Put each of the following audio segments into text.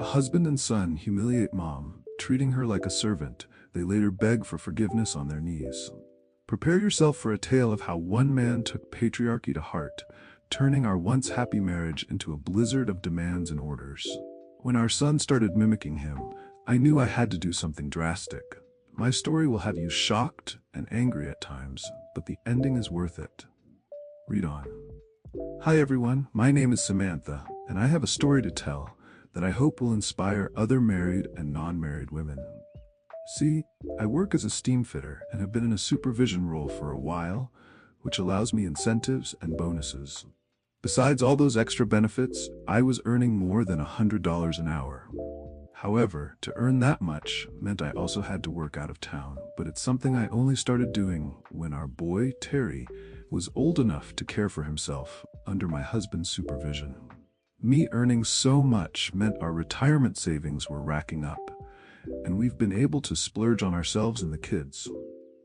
A husband and son humiliate mom, treating her like a servant. They later beg for forgiveness on their knees. Prepare yourself for a tale of how one man took patriarchy to heart, turning our once happy marriage into a blizzard of demands and orders. When our son started mimicking him, I knew I had to do something drastic. My story will have you shocked and angry at times, but the ending is worth it. Read on. Hi everyone, my name is Samantha, and I have a story to tell that I hope will inspire other married and non-married women. See, I work as a steam fitter and have been in a supervision role for a while, which allows me incentives and bonuses. Besides all those extra benefits, I was earning more than $100 an hour. However, to earn that much meant I also had to work out of town, but it's something I only started doing when our boy, Terry, was old enough to care for himself under my husband's supervision. Me earning so much meant our retirement savings were racking up, and we've been able to splurge on ourselves and the kids.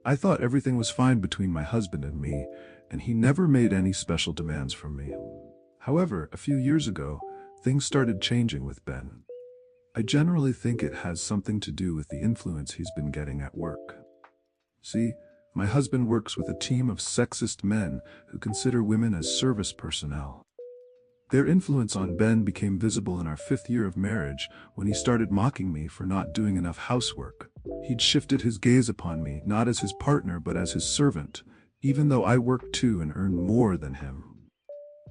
I thought everything was fine between my husband and me, and he never made any special demands from me. However, a few years ago, things started changing with Ben. I generally think it has something to do with the influence he's been getting at work. See, my husband works with a team of sexist men who consider women as service personnel. Their influence on Ben became visible in our 5th year of marriage when he started mocking me for not doing enough housework. He'd shifted his gaze upon me not as his partner but as his servant, even though I worked too and earned more than him.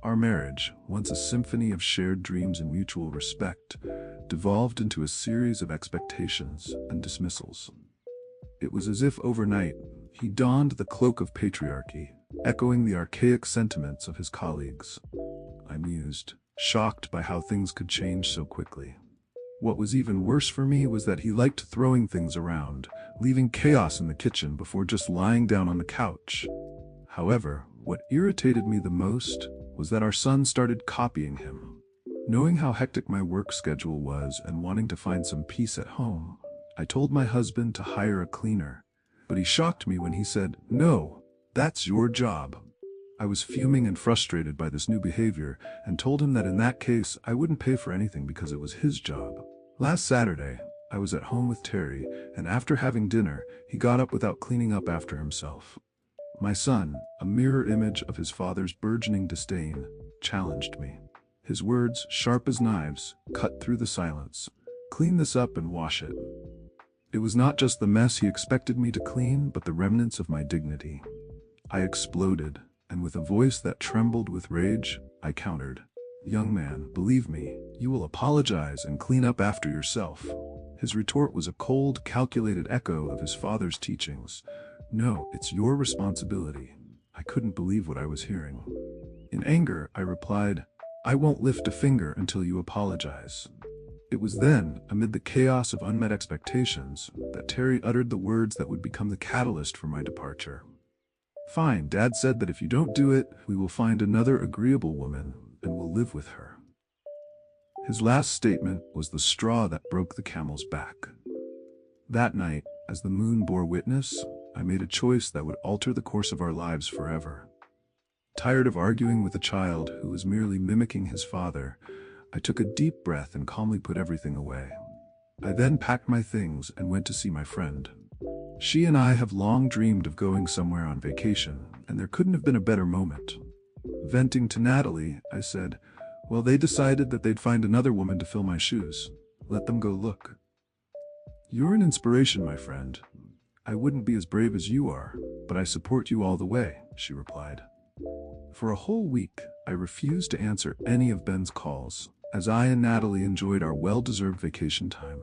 Our marriage, once a symphony of shared dreams and mutual respect, devolved into a series of expectations and dismissals. It was as if overnight, he donned the cloak of patriarchy, echoing the archaic sentiments of his colleagues. I mused, shocked by how things could change so quickly. What was even worse for me was that he liked throwing things around, leaving chaos in the kitchen before just lying down on the couch. However, what irritated me the most was that our son started copying him. Knowing how hectic my work schedule was and wanting to find some peace at home, I told my husband to hire a cleaner, but he shocked me when he said, "No, that's your job." I was fuming and frustrated by this new behavior and told him that in that case I wouldn't pay for anything because it was his job. Last Saturday, I was at home with Terry, and after having dinner, he got up without cleaning up after himself. My son, a mirror image of his father's burgeoning disdain, challenged me. His words, sharp as knives, cut through the silence. "Clean this up and wash it." It was not just the mess he expected me to clean, but the remnants of my dignity. I exploded, and with a voice that trembled with rage, I countered, "Young man, believe me, you will apologize and clean up after yourself." His retort was a cold, calculated echo of his father's teachings. "No, it's your responsibility." I couldn't believe what I was hearing. In anger, I replied, "I won't lift a finger until you apologize." It was then, amid the chaos of unmet expectations, that Terry uttered the words that would become the catalyst for my departure. "Fine, Dad said that if you don't do it, we will find another agreeable woman, and we'll live with her." His last statement was the straw that broke the camel's back. That night, as the moon bore witness, I made a choice that would alter the course of our lives forever. Tired of arguing with a child who was merely mimicking his father, I took a deep breath and calmly put everything away. I then packed my things and went to see my friend. She and I have long dreamed of going somewhere on vacation, and there couldn't have been a better moment. Venting to Natalie, I said, "Well, they decided that they'd find another woman to fill my shoes. Let them go look." "You're an inspiration, my friend. I wouldn't be as brave as you are, but I support you all the way," she replied. For a whole week, I refused to answer any of Ben's calls, as I and Natalie enjoyed our well-deserved vacation time.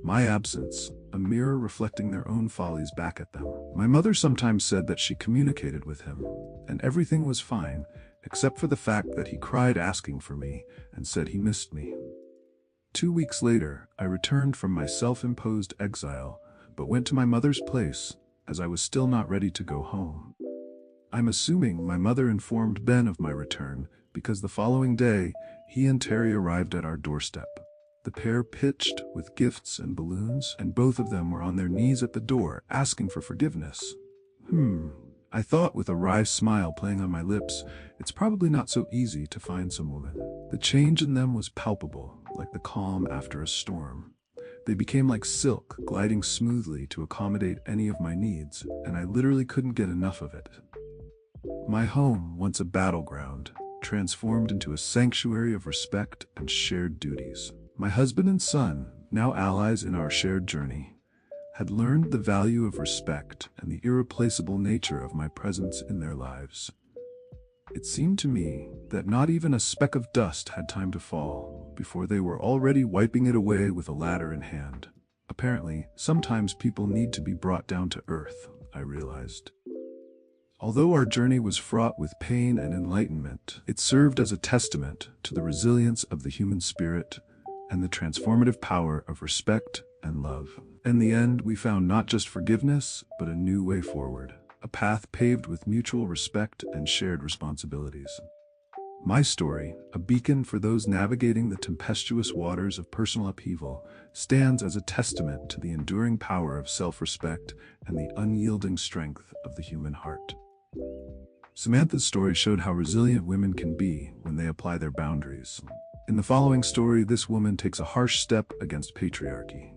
My absence, a mirror reflecting their own follies back at them. My mother sometimes said that she communicated with him, and everything was fine, except for the fact that he cried asking for me and said he missed me. 2 weeks later, I returned from my self-imposed exile, but went to my mother's place, as I was still not ready to go home. I'm assuming my mother informed Ben of my return, because the following day, he and Terry arrived at our doorstep. The pair pitched with gifts and balloons, and both of them were on their knees at the door, asking for forgiveness. I thought with a wry smile playing on my lips, it's probably not so easy to find some woman. The change in them was palpable, like the calm after a storm. They became like silk, gliding smoothly to accommodate any of my needs, and I literally couldn't get enough of it. My home, once a battleground, transformed into a sanctuary of respect and shared duties. My husband and son, now allies in our shared journey, had learned the value of respect and the irreplaceable nature of my presence in their lives. It seemed to me that not even a speck of dust had time to fall before they were already wiping it away with a ladder in hand. Apparently, sometimes people need to be brought down to earth, I realized. Although our journey was fraught with pain and enlightenment, it served as a testament to the resilience of the human spirit and the transformative power of respect and love. In the end, we found not just forgiveness, but a new way forward, a path paved with mutual respect and shared responsibilities. My story, a beacon for those navigating the tempestuous waters of personal upheaval, stands as a testament to the enduring power of self-respect and the unyielding strength of the human heart. Samantha's story showed how resilient women can be when they apply their boundaries. In the following story, this woman takes a harsh step against patriarchy.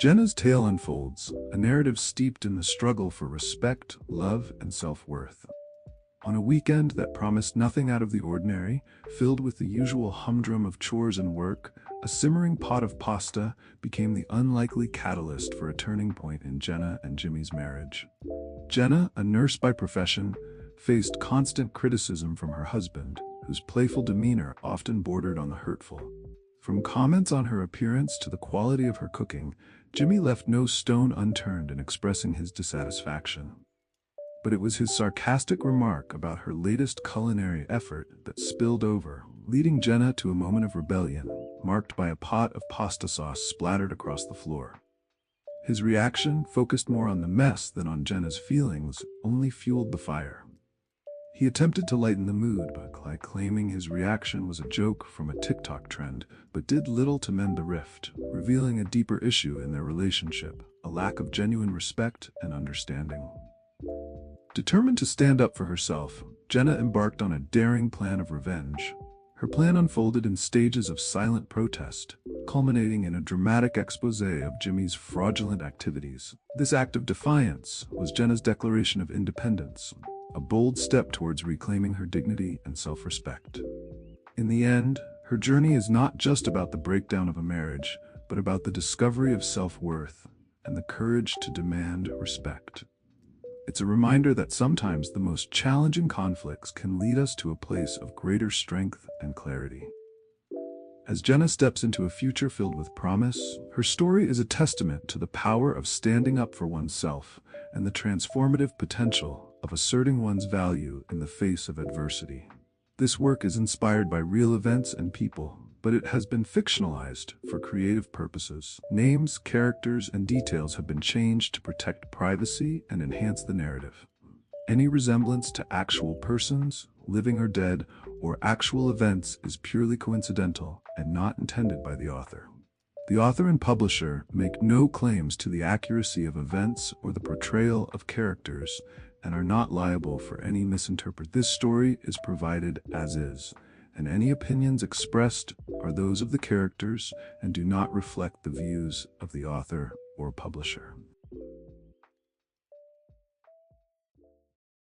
Jenna's tale unfolds, a narrative steeped in the struggle for respect, love, and self-worth. On a weekend that promised nothing out of the ordinary, filled with the usual humdrum of chores and work, a simmering pot of pasta became the unlikely catalyst for a turning point in Jenna and Jimmy's marriage. Jenna, a nurse by profession, faced constant criticism from her husband, whose playful demeanor often bordered on the hurtful. From comments on her appearance to the quality of her cooking, Jimmy left no stone unturned in expressing his dissatisfaction. But it was his sarcastic remark about her latest culinary effort that spilled over, leading Jenna to a moment of rebellion, marked by a pot of pasta sauce splattered across the floor. His reaction, focused more on the mess than on Jenna's feelings, only fueled the fire. He attempted to lighten the mood by claiming his reaction was a joke from a TikTok trend, but did little to mend the rift, revealing a deeper issue in their relationship, a lack of genuine respect and understanding. Determined to stand up for herself, Jenna embarked on a daring plan of revenge. Her plan unfolded in stages of silent protest, culminating in a dramatic exposé of Jimmy's fraudulent activities. This act of defiance was Jenna's declaration of independence, a bold step towards reclaiming her dignity and self-respect. In the end, her journey is not just about the breakdown of a marriage, but about the discovery of self-worth and the courage to demand respect. It's a reminder that sometimes the most challenging conflicts can lead us to a place of greater strength and clarity. As Jenna steps into a future filled with promise, her story is a testament to the power of standing up for oneself and the transformative potential of asserting one's value in the face of adversity. This work is inspired by real events and people, but it has been fictionalized for creative purposes. Names, characters, and details have been changed to protect privacy and enhance the narrative. Any resemblance to actual persons, living or dead, or actual events is purely coincidental and not intended by the author. The author and publisher make no claims to the accuracy of events or the portrayal of characters and are not liable for any misinterpretation. This story is provided as is, and any opinions expressed are those of the characters and do not reflect the views of the author or publisher.